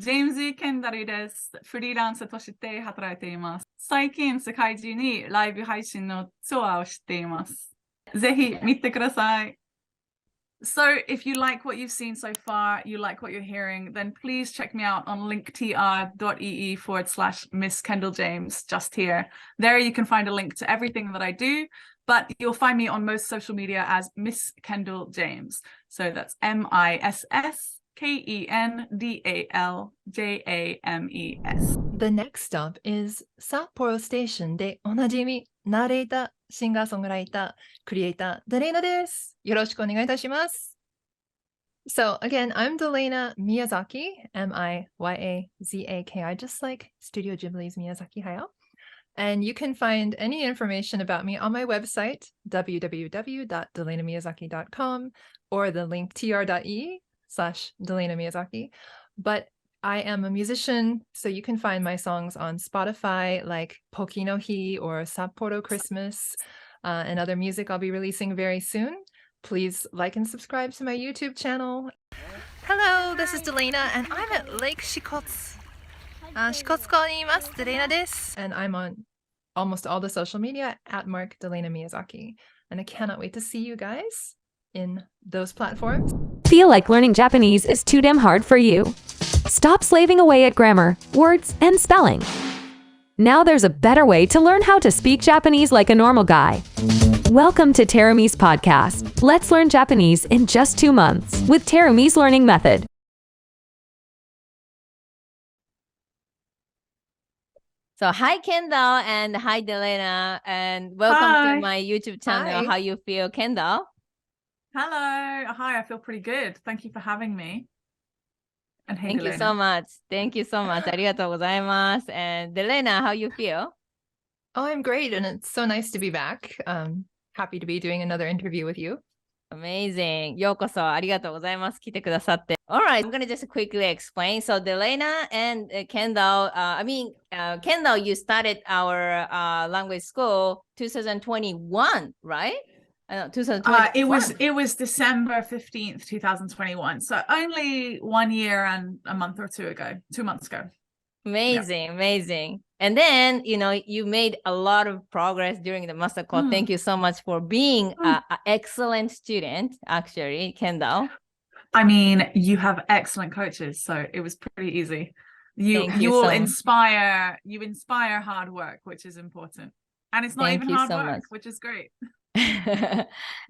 ジェームズ・ケンダルです。フリーランスとして働いています。最近世界中にライブ配信のツアーをしています。ぜひ見てください。So if you like what you've seen so far, you like what you're hearing, then please check me out on linktr.ee/Miss Kendal James just here. There you can find a link to everything that I do, but you'll find me on most social media as Miss Kendal James. So that's MISSKENDALJAMES. The next stop is Sapporo Station でおなじみナレーター、シンガーソングライター、クリエイター、Delaina です。よろしくお願いいたします。So again, I'm Delaina Miyazaki, Miyazaki, just like Studio Ghibli's Miyazaki Hayao. And you can find any information about me on my website, www.delainamiyazaki.com, or the link tr.e/Delaina Miyazaki. But I am a musician, so you can find my songs on Spotify, like Poki no Hi or Sapporo Christmas, and other music I'll be releasing very soon. Please like and subscribe to my YouTube channel. Hello, this is Delaina, and I'm at Lake Shikotsu. Shikotsuko ni imasu, Delaina desu. And I'm on almost all the social media at Mark Delaina Miyazaki. And I cannot wait to see you guys in those platforms. Feel like learning Japanese is too damn hard for you? Stop slaving away at grammar, words, and spelling. Now there's a better way to learn how to speak Japanese like a normal guy. Welcome to Terumi's podcast. Let's learn Japanese in just 2 months with Terumi's learning method. So hi Kendall and hi Delaina and welcome to my YouTube channel. Hi. How you feel, Kendall? Hello. Hi, I feel pretty good. Thank you for having me. And hey, Thank you so much. Thank you so much. ありがとうございます。And Delaina, how you feel? Oh, I'm great, and it's so nice to be back. Happy to be doing another interview with you. Amazing. ようこそありがとうございます。来てくださって。Alright, I'm going to just quickly explain. So Delaina and Kendall, Kendall, you started our language school 2021, right? 2021. It was December 15th, 2021. So only 1 year and a month or 2 months ago. Amazing. And then, you made a lot of progress during the master course. Thank you so much for being an excellent student, actually, Kendall. I mean, you have excellent coaches, so it was pretty easy. You will inspire hard work, which is important. And it's not even hard work, which is great.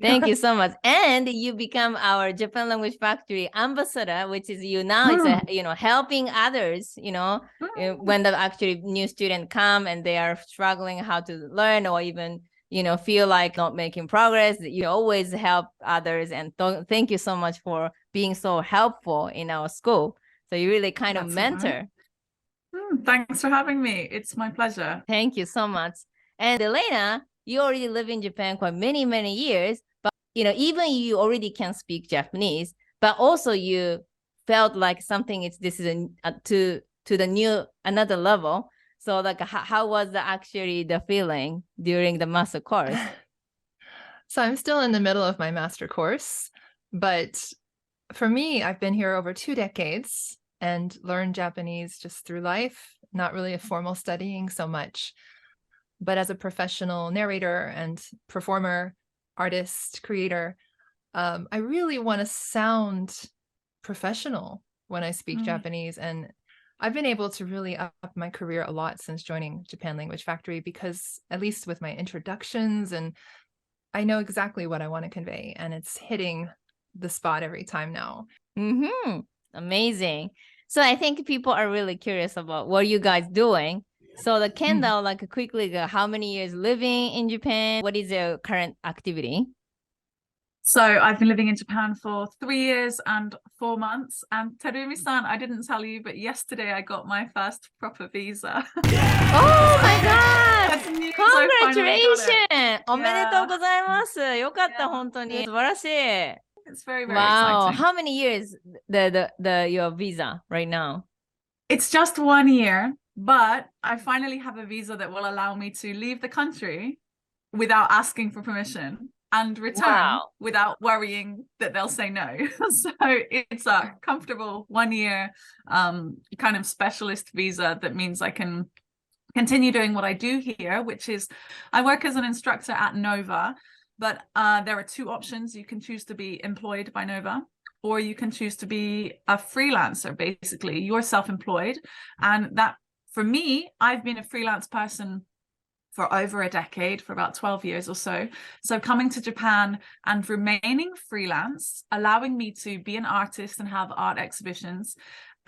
Thank you so much. And you become our Japan Language Factory ambassador, which is it's helping others, when the actually new student come and they are struggling how to learn or even feel like not making progress. You always help others, and thank you so much for being so helpful in our school. So you really kind of mentor. Right. Thanks for having me. It's my pleasure. Thank you so much. And Delaina, you already live in Japan quite many years, but even you already can speak Japanese, but also you felt like this is to the new another level. So like how was the feeling during the master course? So I'm still in the middle of my master course, but for me, I've been here over 2 decades and learned Japanese just through life, not really a formal studying so much. But as a professional narrator and performer, artist, creator, I really want to sound professional when I speak Japanese. And I've been able to really up my career a lot since joining Japan Language Factory, because at least with my introductions, and I know exactly what I want to convey, and it's hitting the spot every time now. Amazing. So I think people are really curious about what you guys doing. So the Kendall, quickly, how many years living in Japan? What is your current activity? So I've been living in Japan for 3 years and 4 months. And Terumi-san, I didn't tell you, but yesterday I got my first proper visa. Oh my God! Congratulations! おめでとうございます。よかった、本当に。素晴らしい。It's very wow. exciting. How many years your visa right now? It's just 1 year, but I finally have a visa that will allow me to leave the country without asking for permission. and return Wow. without worrying that they'll say no. So it's a comfortable 1 year kind of specialist visa that means I can continue doing what I do here, which is I work as an instructor at Nova, but there are two options. You can choose to be employed by Nova, or you can choose to be a freelancer. Basically, you're self-employed. And that, for me, I've been a freelance person for over a decade, for about 12 years or so. So coming to Japan and remaining freelance, allowing me to be an artist and have art exhibitions.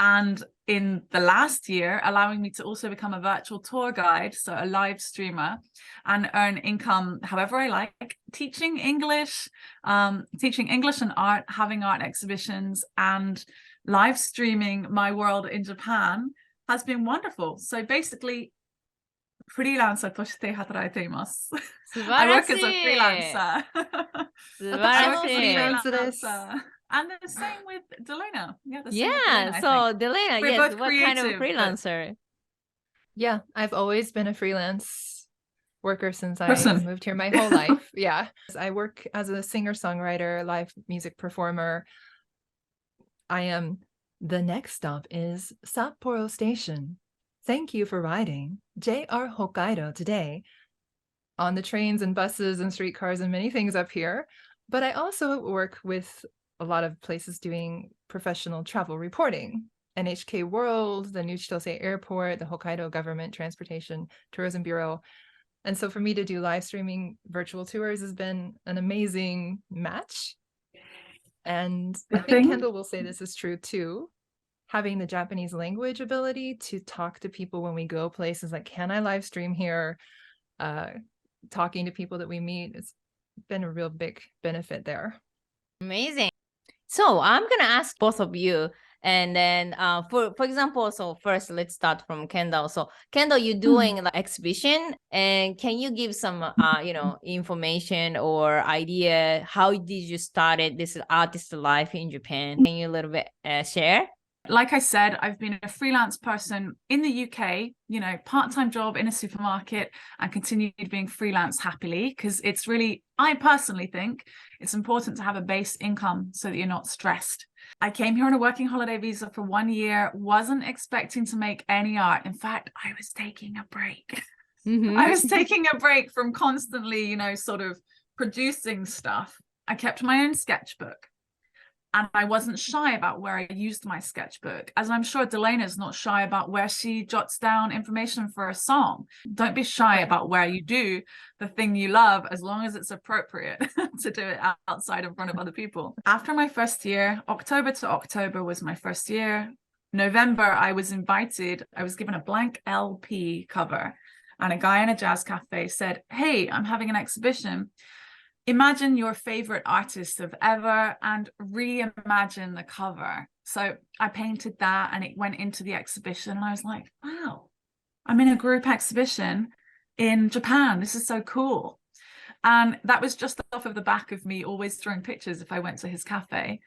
And in the last year, allowing me to also become a virtual tour guide, so a live streamer, and earn income however I like, teaching English and art, having art exhibitions, and live streaming my world in Japan has been wonderful. So basically, フリーランサーとして働いています。素 I 晴ら work し as a い。 freelancer. 素晴 I ら work し as a い。 freelancer. And the same with Delaina. Yeah, the same with Yeah, Delaina, I so think. Delaina, We're yes, both what kind of creative, but- freelancer? Yeah, I've always been a freelance worker since I Person. moved here my whole life. Yeah. I work as a singer-songwriter, live music performer. The next stop is Sapporo Station. Thank you for riding JR Hokkaido today on the trains and buses and streetcars and many things up here. But I also work with a lot of places doing professional travel reporting. NHK World, the New Chitose Airport, the Hokkaido Government Transportation Tourism Bureau. And so for me to do live streaming virtual tours has been an amazing match. And I think Kendall will say this is true too. Having the Japanese language ability to talk to people when we go places, like, can I live stream here? Talking to people that we meet, it's been a real big benefit there. Amazing. So I'm gonna ask both of you, and then for example, so first let's start from Kendall. So Kendall, you're doing the exhibition, and can you give some information or idea how did you started this artist life in Japan? Can you a little bit share? Like I said, I've been a freelance person in the UK, part-time job in a supermarket, and continued being freelance happily, because it's really, I personally think it's important to have a base income so that you're not stressed. I came here on a working holiday visa for 1 year, wasn't expecting to make any art. In fact, I was taking a break. I was taking a break from constantly, sort of producing stuff. I kept my own sketchbook. And I wasn't shy about where I used my sketchbook, as I'm sure Delaina's not shy about where she jots down information for a song. Don't be shy about where you do the thing you love, as long as it's appropriate to do it outside in front of other people. After my first year, October to October was my first year. November, I was given a blank LP cover, and a guy in a jazz cafe said, "Hey, I'm having an exhibition. Imagine your favorite artist of ever and reimagine the cover." So I painted that and it went into the exhibition, and I was like, wow, I'm in a group exhibition in Japan. This is so cool. And that was just off of the back of me always drawing pictures if I went to his cafe.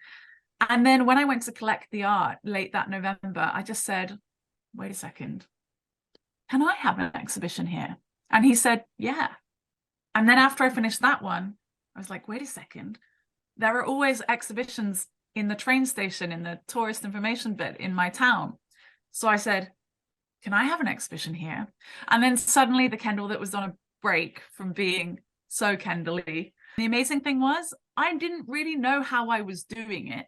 And then when I went to collect the art late that November, I just said, wait a second, can I have an exhibition here? And he said, yeah. And then after I finished that one, I was like, wait a second, there are always exhibitions in the train station, in the tourist information bit in my town. So I said, can I have an exhibition here? And then suddenly the Kendall that was on a break from being so Kendall-y. The amazing thing was, I didn't really know how I was doing it.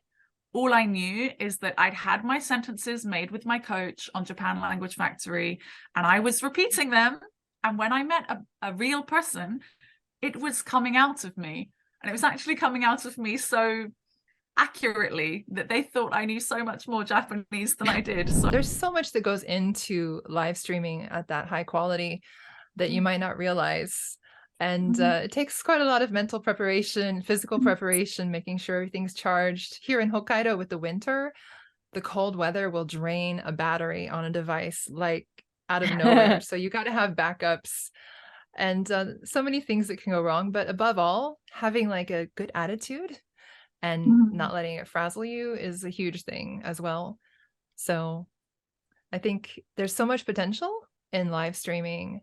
All I knew is that I'd had my sentences made with my coach on Japan Language Factory, and I was repeating them. And when I met a real person, it was coming out of me, and it was actually coming out of me so accurately that they thought I knew so much more Japanese than I did. So there's so much that goes into live streaming at that high quality that you might not realize. And it takes quite a lot of mental preparation, physical preparation, making sure everything's charged. Here in Hokkaido with the winter, the cold weather will drain a battery on a device like out of nowhere. So you got to have backups. And so many things that can go wrong, but above all, having like a good attitude and not letting it frazzle you is a huge thing as well. So I think there's so much potential in live streaming,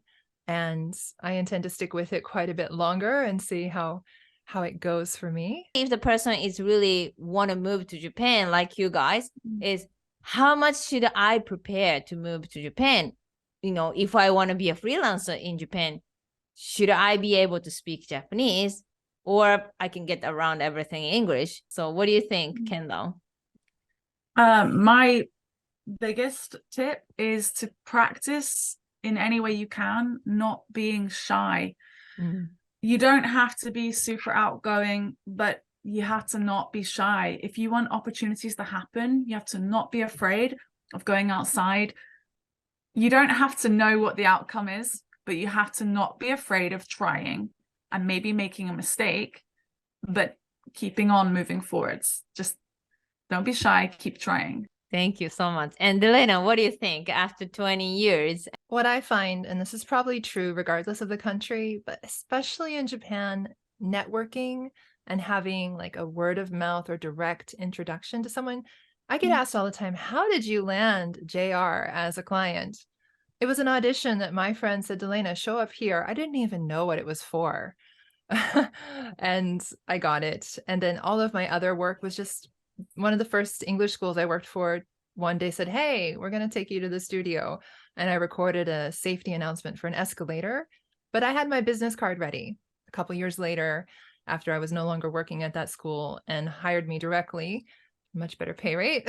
and I intend to stick with it quite a bit longer and see how how it goes for me. If the person is really want to move to Japan, like you guys, is how much should I prepare to move to Japan? You know, if I want to be a freelancer in Japan, should I be able to speak Japanese, or I can get around everything in English? So what do you think, Kendall? My biggest tip is to practice in any way you can, not being shy. You don't have to be super outgoing, but you have to not be shy. If you want opportunities to happen, you have to not be afraid of going outside. You don't have to know what the outcome is, but you have to not be afraid of trying and maybe making a mistake, but keeping on moving forwards. Just don't be shy, keep trying. Thank you so much. And Delaina, what do you think after 20 years? What I find, and this is probably true regardless of the country, but especially in Japan, networking and having like a word of mouth or direct introduction to someone. I get asked all the time, how did you land JR as a client? It was an audition that my friend said, Delaina, show up here. I didn't even know what it was for. And I got it. And then all of my other work was just one of the first English schools I worked for one day said, hey, we're going to take you to the studio. And I recorded a safety announcement for an escalator, but I had my business card ready. A couple years later, after I was no longer working at that school and hired me directly, much better pay rate.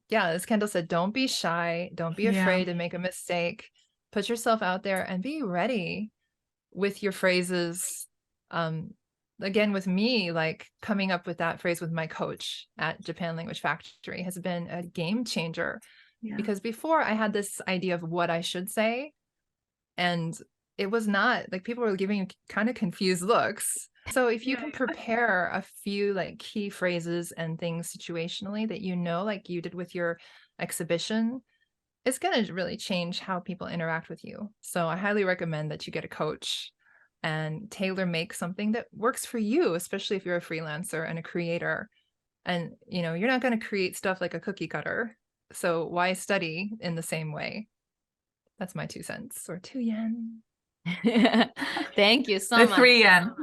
Yeah, as Kendall said, don't be shy. Don't be afraid to make a mistake. Put yourself out there and be ready with your phrases. Again, with me, like coming up with that phrase with my coach at Japan Language Factory has been a game changer. Because before I had this idea of what I should say, and it was not like people were giving kind of confused looks. So if you can prepare a few like key phrases and things situationally that you know, like you did with your exhibition, it's going to really change how people interact with you. So I highly recommend that you get a coach and tailor make something that works for you, especially if you're a freelancer and a creator. And, you know, you're not going to create stuff like a cookie cutter. So why study in the same way? That's my 2 cents or 2 yen. Thank you so The much. 3 yen.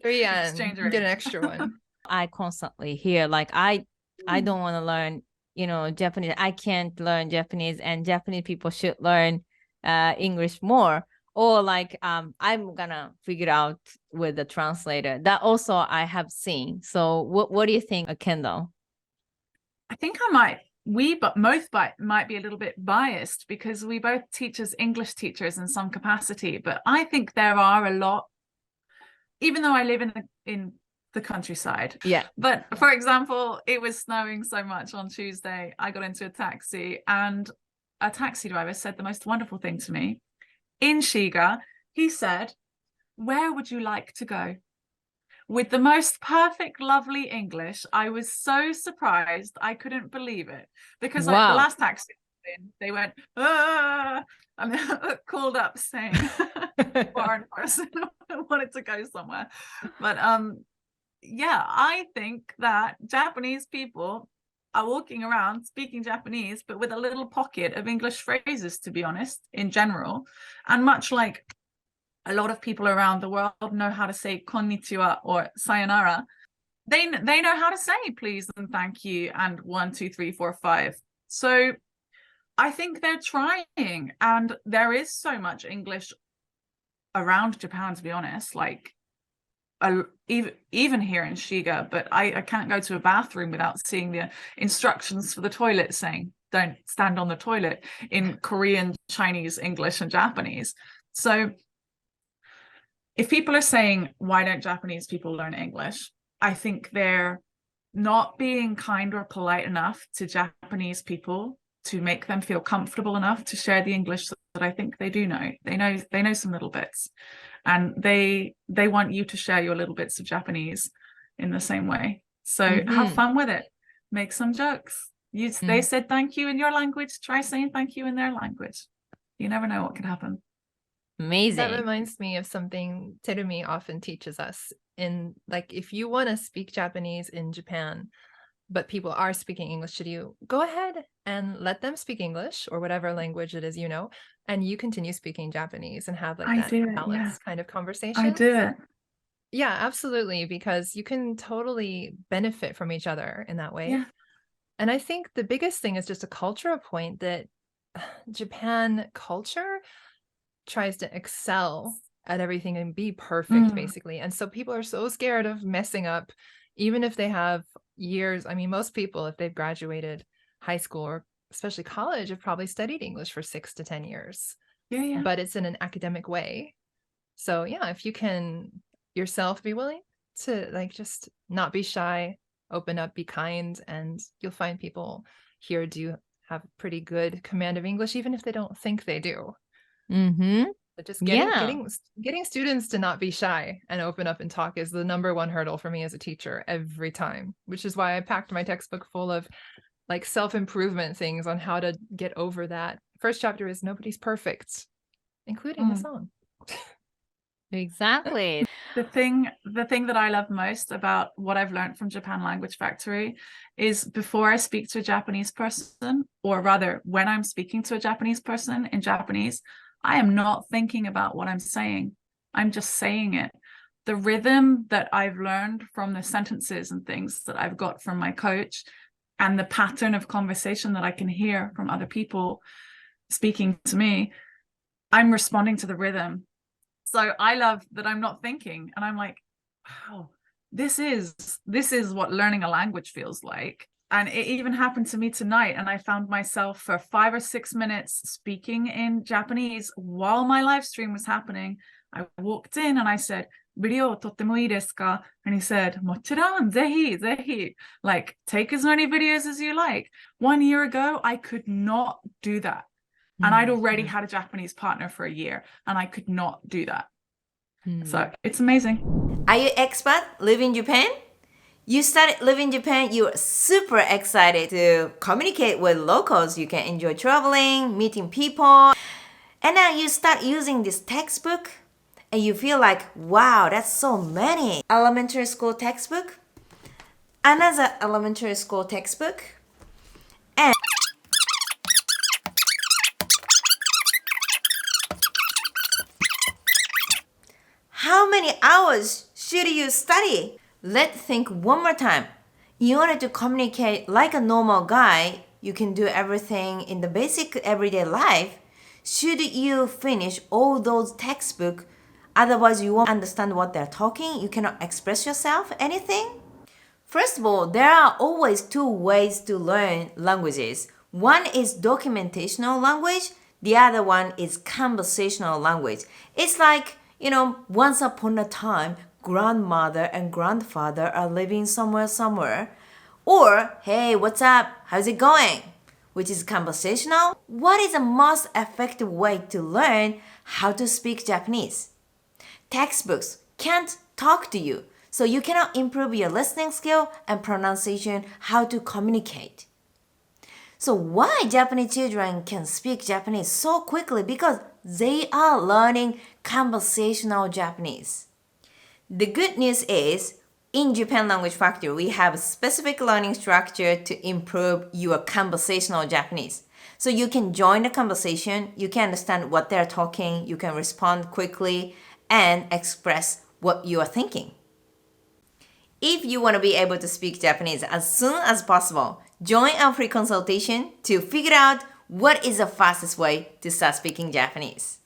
3 yen. Exchange Get rate. an extra one. I constantly hear like I don't want to learn, you know, Japanese. I can't learn Japanese, and Japanese people should learn English more. Or like I'm gonna figure out with the translator. That also I have seen. So what do you think, Kendall? I think might be a little bit biased because we both teach as English teachers in some capacity, but I think there are a lot, even though I live in the countryside. But for example, it was snowing so much on Tuesday. I got into a taxi and a taxi driver said the most wonderful thing to me. In Shiga, he said, "Where would you like to go?" With the most perfect, lovely English. I was so surprised. I couldn't believe it. Because the last taxi they went, and called up saying foreign person wanted to go somewhere. But I think that Japanese people are walking around speaking Japanese, but with a little pocket of English phrases, to be honest, in general. And much like a lot of people around the world know how to say konnichiwa or sayonara, they know how to say please and thank you and 1, 2, 3, 4, 5. So I think they're trying, and there is so much English around Japan, to be honest, like even here in Shiga, but I can't go to a bathroom without seeing the instructions for the toilet saying don't stand on the toilet in Korean, Chinese, English, and Japanese. So if people are saying, why don't Japanese people learn English? I think they're not being kind or polite enough to Japanese people to make them feel comfortable enough to share the English that I think they do know. They know some little bits, and they want you to share your little bits of Japanese in the same way. So have fun with it. Make some jokes. They said thank you in your language. Try saying thank you in their language. You never know what could happen. Amazing. That reminds me of something Terumi often teaches us. In like, if you want to speak Japanese in Japan, but people are speaking English to you, go ahead and let them speak English or whatever language it is, you know, and you continue speaking Japanese and have like that balanced kind of conversation. I do it. Yeah, absolutely, because you can totally benefit from each other in that way. Yeah. And I think the biggest thing is just a cultural point that Japan culture tries to excel at everything and be perfect, basically. And so people are so scared of messing up, even if they have years. I mean, most people, if they've graduated high school or especially college, have probably studied English for 6 to 10 years, Yeah. but it's in an academic way. So yeah, if you can yourself be willing to like just not be shy, open up, be kind, and you'll find people here do have pretty good command of English, even if they don't think they do. Mm-hmm. But just Yeah. getting students to not be shy and open up and talk is the number one hurdle for me as a teacher every time, which is why I packed my textbook full of like self-improvement things on how to get over that. First chapter is nobody's perfect, including the song. Exactly. The thing that I love most about what I've learned from Japan Language Factory is before I speak to a Japanese person, or rather when I'm speaking to a Japanese person in Japanese, I am not thinking about what I'm saying. I'm just saying it. The rhythm that I've learned from the sentences and things that I've got from my coach, and the pattern of conversation that I can hear from other people speaking to me, I'm responding to the rhythm. So I love that I'm not thinking, and I'm like, wow, this is what learning a language feels like. And it even happened to me tonight, and I found myself for 5 or 6 minutes speaking in Japanese while my live stream was happening. I walked in and I said, "Video totemo ii desu ka?" And he said, "Mochiron, zehi, zehi." Like, take as many videos as you like. 1 year ago, I could not do that. And I'd already had a Japanese partner for a year, and I could not do that. So it's amazing. Are you expat live in Japan? You started living in Japan, you're super excited to communicate with locals. You can enjoy traveling, meeting people. And now you start using this textbook and you feel like, wow, that's so many. Elementary school textbook, another elementary school textbook, and how many hours should you study? Let's think one more time. In order to communicate like a normal guy, you can do everything in the basic everyday life. Should you finish all those textbooks? Otherwise, you won't understand what they're talking. You cannot express yourself, anything. First of all, there are always two ways to learn languages. One is documentational language. The other one is conversational language. It's like, once upon a time, grandmother and grandfather are living somewhere. Or, hey, what's up? How's it going? Which is conversational. What is the most effective way to learn how to speak Japanese? Textbooks can't talk to you, so you cannot improve your listening skill and pronunciation, how to communicate. So why Japanese children can speak Japanese so quickly? Because they are learning conversational Japanese. The good news is, in Japan Language Factory, we have a specific learning structure to improve your conversational Japanese. So you can join the conversation, you can understand what they're talking, you can respond quickly, and express what you are thinking. If you want to be able to speak Japanese as soon as possible, join our free consultation to figure out what is the fastest way to start speaking Japanese.